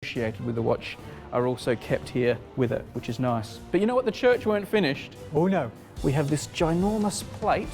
associated with the watch are also kept here with it, which is nice. But you know what? The church weren't finished. Oh no. We have this ginormous plate.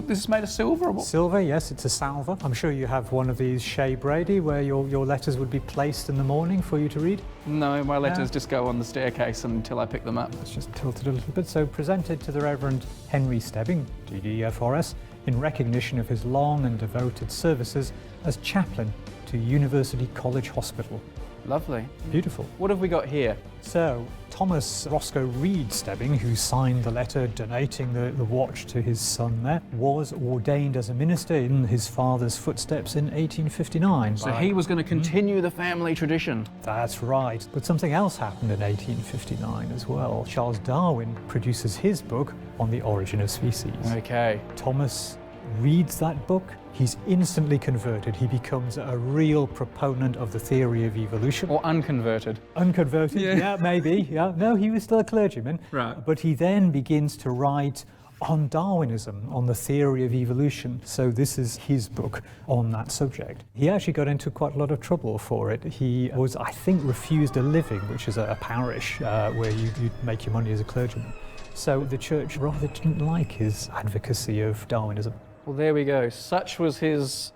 This is made of silver or what? Silver, yes, it's a salver. I'm sure you have one of these Shea Brady where your letters would be placed in the morning for you to read. No, my letters just go on the staircase until I pick them up. It's just tilted a little bit. So presented to the Reverend Henry Stebbing, DDFRS, in recognition of his long and devoted services as chaplain to University College Hospital. Lovely. Beautiful. What have we got here? So, Thomas Roscoe Reed Stebbing, who signed the letter donating the watch to his son there, was ordained as a minister in his father's footsteps in 1859. So he was going to continue the family tradition. That's right. But something else happened in 1859 as well. Charles Darwin produces his book on the origin of species. Okay. Thomas reads that book. He's instantly converted. He becomes a real proponent of the theory of evolution. Or unconverted. Unconverted, yeah, maybe. Yeah. No, he was still a clergyman. Right. But he then begins to write on Darwinism, on the theory of evolution. So this is his book on that subject. He actually got into quite a lot of trouble for it. He was, I think, refused a living, which is a parish where you make your money as a clergyman. So the church rather didn't like his advocacy of Darwinism. Well, there we go. Such was his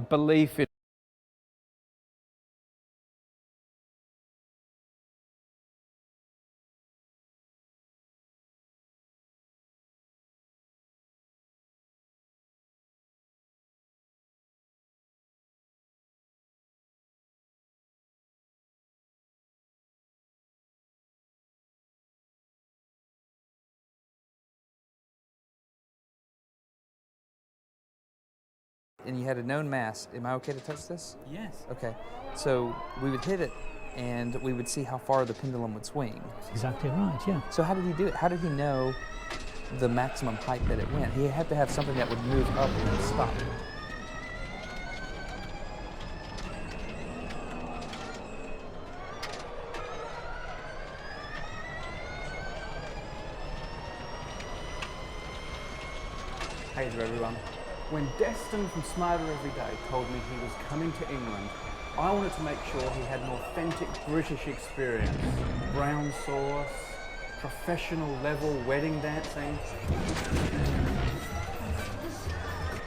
belief in and you had a known mass. Am I okay to touch this? Yes. Okay. So we would hit it and we would see how far the pendulum would swing. That's exactly right, yeah. So how did he do it? How did he know the maximum height that it went? He had to have something that would move up and then stop. Hey there everyone. When Destin from Smarter Every Day told me he was coming to England, I wanted to make sure he had an authentic British experience. Brown sauce, professional level wedding dancing.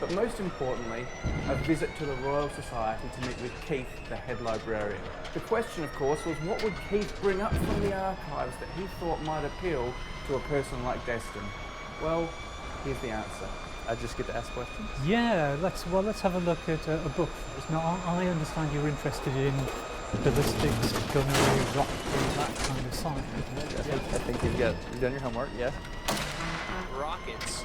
But most importantly, a visit to the Royal Society to meet with Keith, the head librarian. The question, of course, was what would Keith bring up from the archives that he thought might appeal to a person like Destin? Well, here's the answer. I just get to ask questions? Yeah, let's have a look at a book first. Now, I understand you're interested in ballistics, gunnery, rocketry, that kind of science. I think you've done your homework, yeah? Rockets.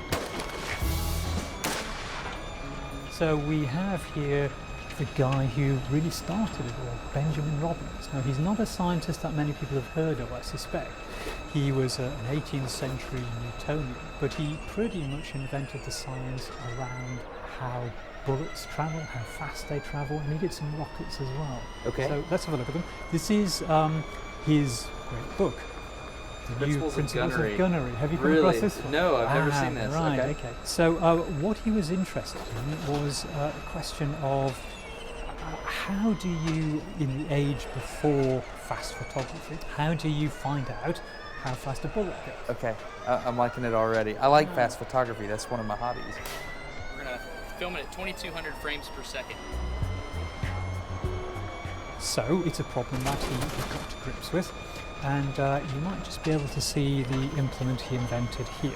So we have here the guy who really started it all, Benjamin Robbins. Now, he's not a scientist that many people have heard of, I suspect. He was an 18th century Newtonian, but he pretty much invented the science around how bullets travel, how fast they travel, and he did some rockets as well. Okay. So let's have a look at them. This is his great book, The New Principles of Gunnery. Have you come across this one? No, I've never seen this. Right, okay. So what he was interested in was a question of how do you, in the age before fast photography, how do you find out how fast a bullet goes? Okay, I'm liking it already. I like fast photography. That's one of my hobbies. We're going to film it at 2200 frames per second. So it's a problem that he got to grips with, and you might just be able to see the implement he invented here.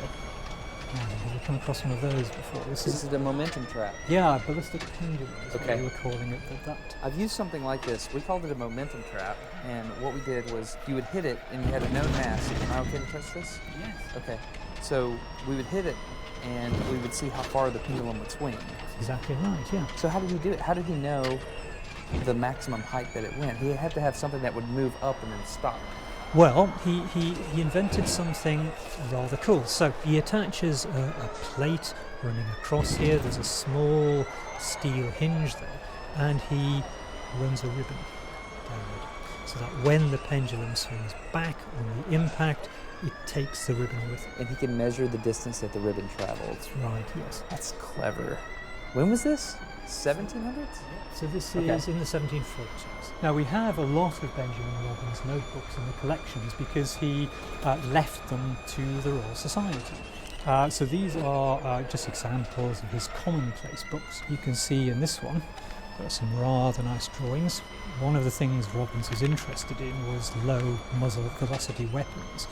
Have you come across one of those before? This is the momentum trap. Yeah, ballistic pendulum is what Okay. we were calling it at that. I've used something like this. We called it a momentum trap, and what we did was you would hit it and you had a known mass. Am I okay to touch this? Yes. Okay. So we would hit it and we would see how far the pendulum would swing. That's exactly right, yeah. So how did he do it? How did he know the maximum height that it went? He had to have something that would move up and then stop. Well, he invented something rather cool. So he attaches a plate running across here. There's a small steel hinge there, and he runs a ribbon downward, so that when the pendulum swings back on the impact, it takes the ribbon with it. And he can measure the distance that the ribbon traveled. That's right, yes. That's clever. When was this? 1700s? So this Okay. is in the 1740s. Now we have a lot of Benjamin Robins notebooks in the collections because he left them to the Royal Society. So these are just examples of his commonplace books. You can see in this one there are some rather nice drawings. One of the things Robins was interested in was low muzzle velocity weapons,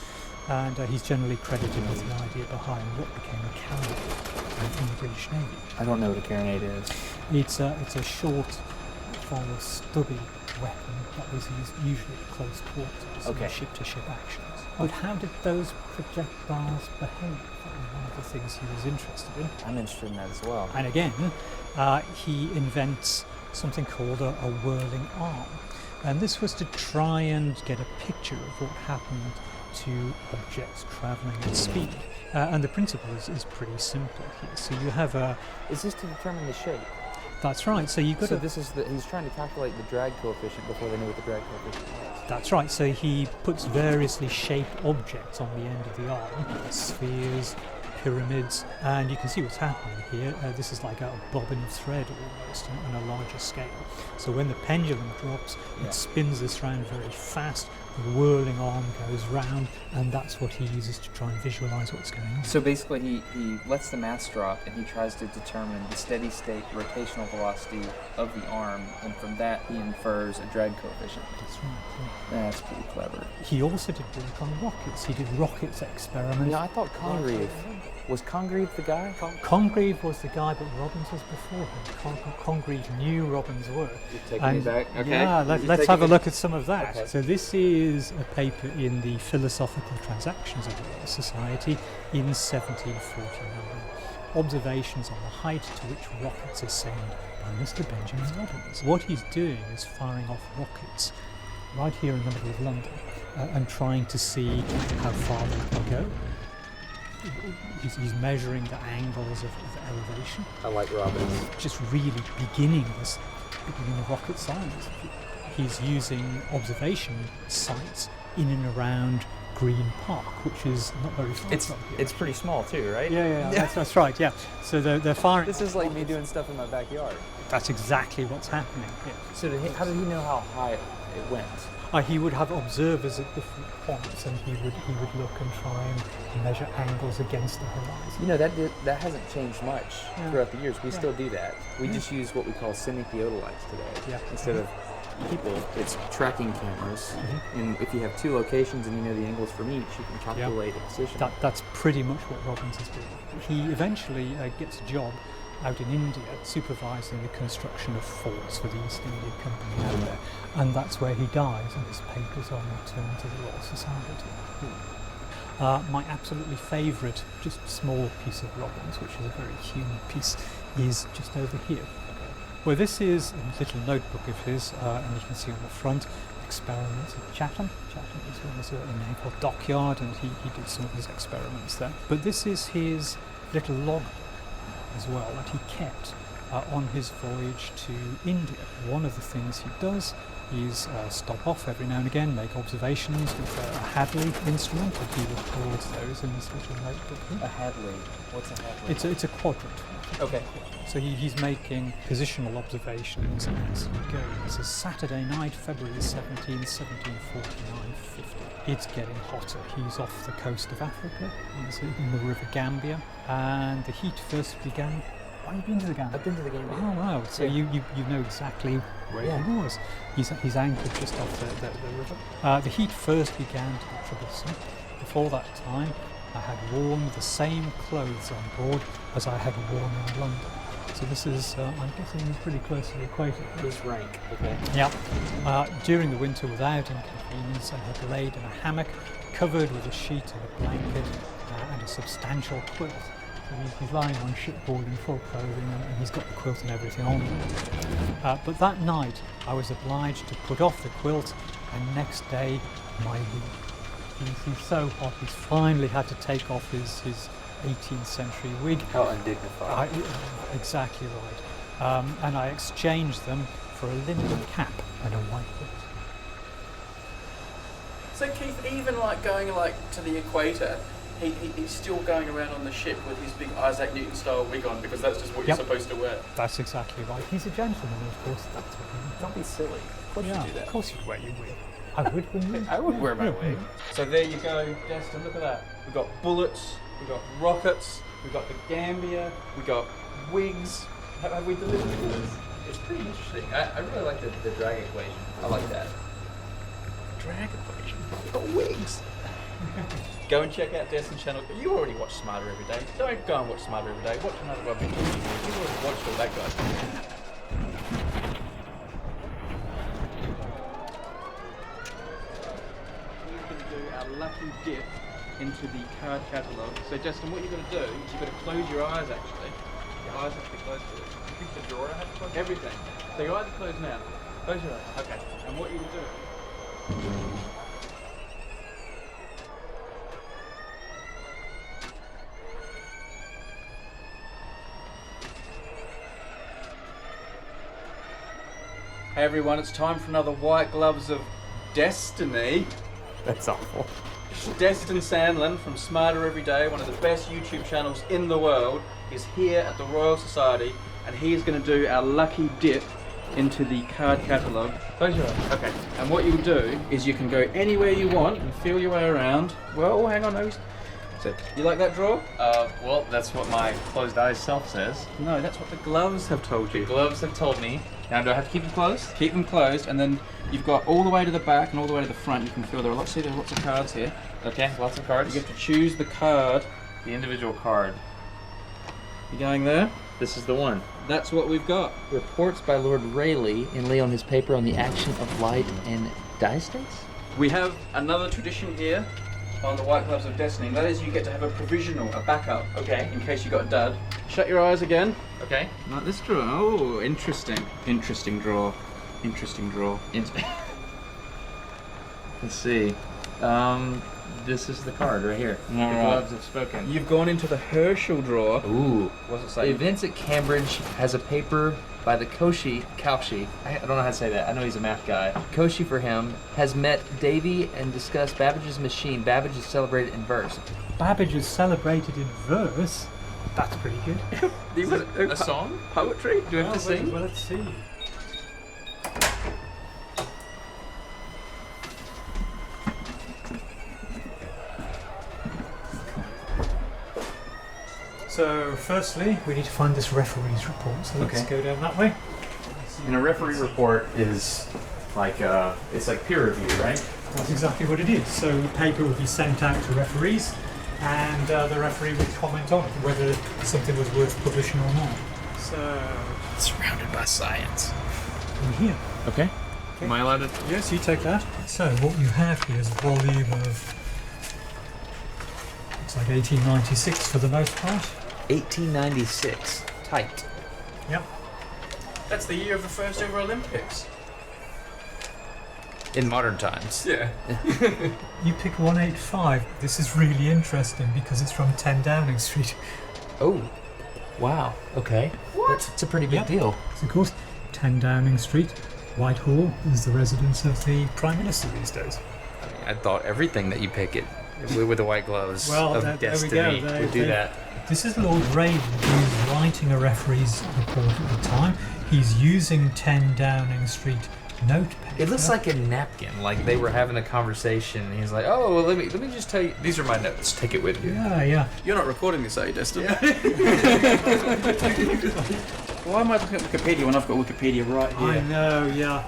and he's generally credited with the idea behind what became a carronade in the British Navy. I don't know what a carronade is. It's a short, rather stubby weapon that was used usually at close quarters Okay. in ship-to-ship actions. But how did those projectiles behave? That was one of the things he was interested in. I'm interested in that as well. And again, he invents something called a whirling arm. And this was to try and get a picture of what happened to objects travelling at speed. And the principle is pretty simple here. So you have a... Is this to determine the shape? That's right. So you've got So a... this is he's trying to calculate the drag coefficient before they know what the drag coefficient is. That's right. So he puts variously shaped objects on the end of the arm, spheres, pyramids, and you can see what's happening here. This is like a bobbin of thread almost on a larger scale. So when the pendulum drops, Yeah. it spins this round very fast, the whirling arm goes round, and that's what he uses to try and visualise what's going on. So basically he lets the mass drop and he tries to determine the steady state rotational velocity of the arm, and from that he infers a drag coefficient. That's right. That's pretty clever. Yeah. He also did work on rockets. He did rockets experiments. Yeah, I thought Congreve. Was Congreve the guy? Congreve was the guy, but Robins was before him. Congreve knew Robins' work. You're taking me back? Okay. Yeah, let's have a look at some of that. Okay. So this is a paper in the Philosophical Transactions of the Royal Society in 1749. Observations on the height to which rockets ascend by Mr. Benjamin Robins. What he's doing is firing off rockets right here in the middle of London and trying to see how far they can go. He's measuring the angles of elevation. I like Robins. Just really beginning of rocket science. He's using observation sites in and around Green Park, which is not very far from here. It's pretty small too, right? Yeah. That's right. Yeah. So they're firing. This is like me doing stuff in my backyard. That's exactly what's happening here. So how did he know how high it went? He would have observers at different points, and he would look and try and measure angles against the horizon. You know, that hasn't changed much Yeah. throughout the years. We Yeah. still do that. We just use what we call semi-theodolites today. Yeah. Instead of people, it's tracking cameras. And if you have two locations and you know the angles from each, you can calculate the position. That's pretty much what Robins is doing. He eventually gets a job out in India supervising the construction of forts for the East India Company out there, and that's where he dies, and his papers are returned to the Royal Society. My absolutely favourite, just small piece of Robins, which is a very human piece, is just over here. Well, this is a little notebook of his, and you can see on the front, experiments at Chatham. Chatham was a naval dockyard, and he did some of his experiments there. But this is his little logbook as well that he kept on his voyage to India. One of the things he does is stop off every now and again, make observations with a Hadley instrument, and he records those in this little notebook here. A Hadley. What's a Hadley? It's a quadrant. Okay. So he's making positional observations as he goes. This is Saturday night, February 17, 1749-50. It's getting hotter. He's off the coast of Africa. He's in the River Gambia, and the heat first began. Oh, you've been to the Gambia? I've been to the Gambia. Oh wow! So Yeah. you know exactly where Yeah. he was. He's anchored just off the river. The heat first began to be troublesome. Before that time, I had worn the same clothes on board as I had worn in London. So this is, I'm guessing, he's pretty close to the equator. His rank. Okay. Yeah. During the winter, without inconvenience, I had laid in a hammock, covered with a sheet and a blanket and a substantial quilt. So he's lying on shipboard in full clothing, and he's got the quilt and everything on. But that night, I was obliged to put off the quilt, and next day, my wig. He's so hot, he's finally had to take off his 18th century wig. How undignified. Exactly right. And I exchanged them for a linen cap and a white hood. So Keith, even like going like to the equator, he's still going around on the ship with his big Isaac Newton style wig on because that's just what Yep. you're supposed to wear. That's exactly right. He's a gentleman, and of course that's what he Don't be silly. Of course Yeah, you do that. of course you'd wear your wig. I would, wouldn't you? I would wear my Yeah. wig. So there you go, Destin, look at that. We've got bullets, we've got rockets, we've got the Gambia, we've got wigs. Have we delivered this? It's pretty interesting. I really like the drag equation. I like that. Drag equation. We've got wigs. Go and check out Destin's channel. You already watch Smarter Every Day. Don't go and watch Smarter Every Day. Watch another rubbish. You've already watched all that, guys. We're going to do our lucky dip into the card catalogue. So, Destin, what you're going to do is you've got to close your eyes, actually. Your eyes have to be closed to it. You think the drawer had to close? Everything. So your eyes are closed now. Close your eyes. Okay. And what you will do... Hey everyone, it's time for another White Gloves of Destiny. That's awful. Destin Sandlin from Smarter Every Day, one of the best YouTube channels in the world, is here at the Royal Society and he is going to do our lucky dip into the card catalogue. Close your eyes. Okay. And what you'll do is you can go anywhere you want and feel your way around. Well, hang on, no. So, you like that drawer? Well, that's what my closed eyes self says. No, that's what the gloves have told you. Gloves have told me. Now, do I have to keep them closed? Keep them closed, and then you've got all the way to the back and all the way to the front. You can feel there are lots of cards here. Okay, lots of cards. You have to choose the card. The individual card. You going there? This is the one. That's what we've got. Reports by Lord Rayleigh in Lay on his paper on the action of light and diastates? We have another tradition here on the White Gloves of Destiny. That is, you get to have a provisional, a backup. Okay. In case you got a dud. Shut your eyes again. Okay. Like this drawer. Oh, interesting. Interesting drawer. Interesting drawer. Let's see. This is the card right here. The Alright. gloves have spoken. You've gone into the Herschel drawer. Ooh. What's it The say? Events at Cambridge has a paper by the Cauchy. I don't know how to say that. I know he's a math guy. Cauchy for him has met Davy and discussed Babbage's machine. Babbage is celebrated in verse. Babbage is celebrated in verse. That's pretty good. A song? Poetry? Do we have to sing? Well, let's see. So, firstly, we need to find this referee's report. So let's go down that way. And a referee report is like it's like peer review, right? That's exactly what it is. So the paper would be sent out to referees, and the referee would comment on whether something was worth publishing or not. So, Surrounded by science. in here. Okay. Am I allowed to? Yes, you take that. So what you have here is a volume of, looks like 1896 for the most part. 1896. Tight. Yep. That's the year of the first ever Olympics. In modern times. Yeah. You pick 185. This is really interesting because it's from 10 Downing Street. Oh. Wow. Okay. What? It's a pretty big Yep. deal. So of course, 10 Downing Street, Whitehall, is the residence of the Prime Minister these days. I thought everything that you pick it with the white gloves Well, of there we destiny go. would do that. This is Lord Rayleigh, who's writing a referee's report at the time. He's using 10 Downing Street notepaper. It looks like a napkin, like they were having a conversation. And he's like, "Oh, well, let me just tell you. These are my notes. Take it with you." Yeah. You're not recording this, are you, Destin? Why am I looking at Wikipedia when I've got Wikipedia right I here? know, yeah.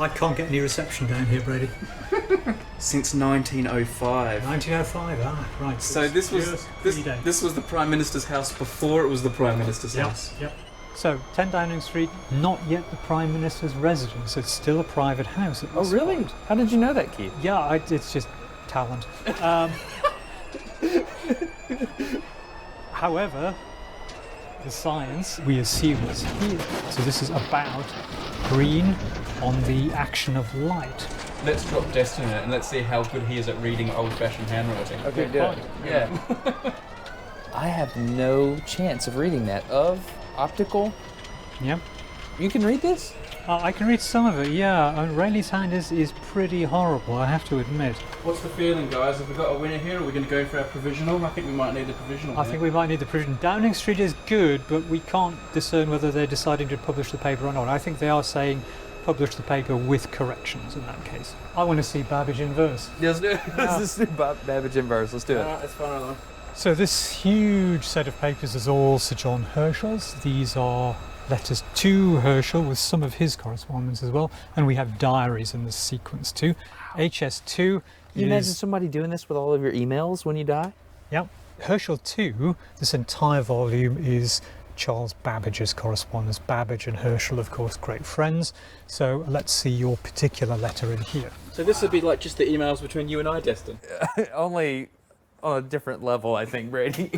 I can't get any reception down here, Brady. Since 1905. 1905, right. So it's this was just this, 3 days. this was the Prime Minister's house before it was the Prime Minister's house. Yep. So, 10 Downing Street, not yet the Prime Minister's residence. It's still a private house. At this point. How did you know that, Keith? Yeah, it's just talent. However, the science we assume is here. So this is about green on the action of light. Let's drop Destin in it and let's see how good he is at reading old-fashioned handwriting. Okay, do it. Yeah. I have no chance of reading that. Of optical. Yeah. You can read this? I can read some of it, yeah. And Rayleigh's hand is pretty horrible, I have to admit. What's the feeling, guys? Have we got a winner here, or are we going to go for our provisional? I think we might need the provisional. I think we might need the provision. Downing Street is good, but we can't discern whether they're deciding to publish the paper or not. I think they are saying publish the paper with corrections in that case. I want to see Babbage in verse. Let's do it. Let's do Babbage in verse. Let's do it. Alright, it's fine. So this huge set of papers is all Sir John Herschel's. These are letters to Herschel with some of his correspondence as well, and we have diaries in this sequence too. HS2 Can you imagine is, somebody doing this with all of your emails when you die? yep. Herschel 2, this entire volume is Charles Babbage's correspondence. Babbage and Herschel, of course, great friends. So let's see your particular letter in here. So this would be like just the emails between you and I, Destin. Only on a different level, I think, Brady.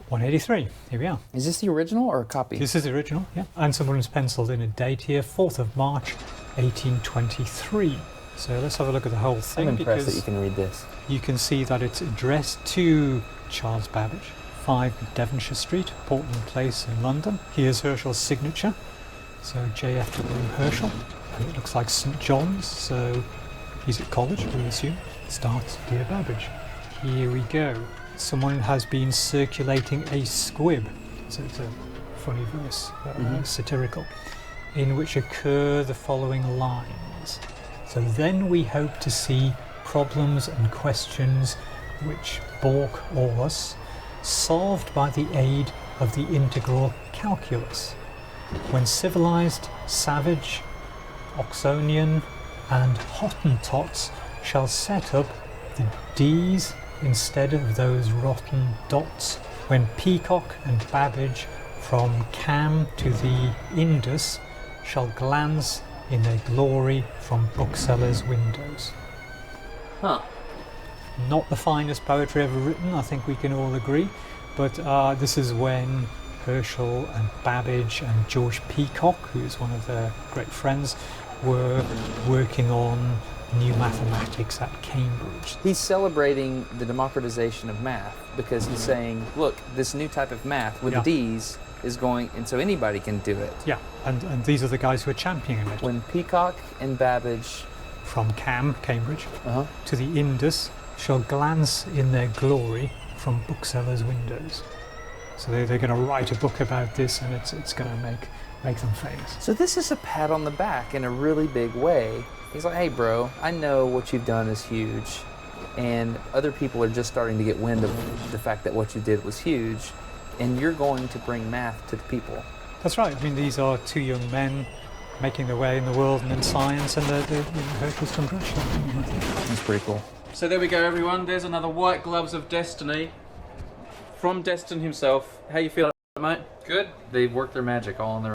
183, here we are. Is this the original or a copy? This is the original, yeah. And someone's penciled in a date here, 4th of March, 1823. So let's have a look at the whole thing. I'm impressed that because you can read this. you can see that it's addressed to Charles Babbage, 5 Devonshire Street, Portland Place in London. Here's Herschel's signature, so J.F.W. Herschel. And it looks like St. John's, so he's at college, we assume. It starts, Dear Babbage. Here we go. Someone has been circulating a squib, so it's a funny verse, satirical, in which occur the following lines. So then we hope to see problems and questions which balk all us, solved by the aid of the integral calculus. When civilized, savage, Oxonian and Hottentots shall set up the D's instead of those rotten dots, when Peacock and Babbage from Cam to the Indus shall glance in their glory from booksellers' windows. Huh. Not the finest poetry ever written, I think we can all agree, but this is when Herschel and Babbage and George Peacock, who is one of their great friends, were working on new mathematics at Cambridge. He's celebrating the democratization of math because he's saying, look, this new type of math with Yeah. the D's is going, and so anybody can do it. Yeah, and these are the guys who are championing it. When Peacock and Babbage From Cambridge, uh-huh. to the Indus shall glance in their glory from booksellers' windows. So they're going to write a book about this, and it's going to make them famous. So this is a pat on the back in a really big way. He's like, hey bro, I know what you've done is huge, and other people are just starting to get wind of the fact that what you did was huge, and you're going to bring math to the people. That's right. I mean, these are two young men making their way in the world and in science, and they're Herschel's congratulating them, I think. That's pretty cool. So there we go, everyone. There's another White Gloves of Destiny from Destin himself. How you feeling, mate? Good. They've worked their magic all on their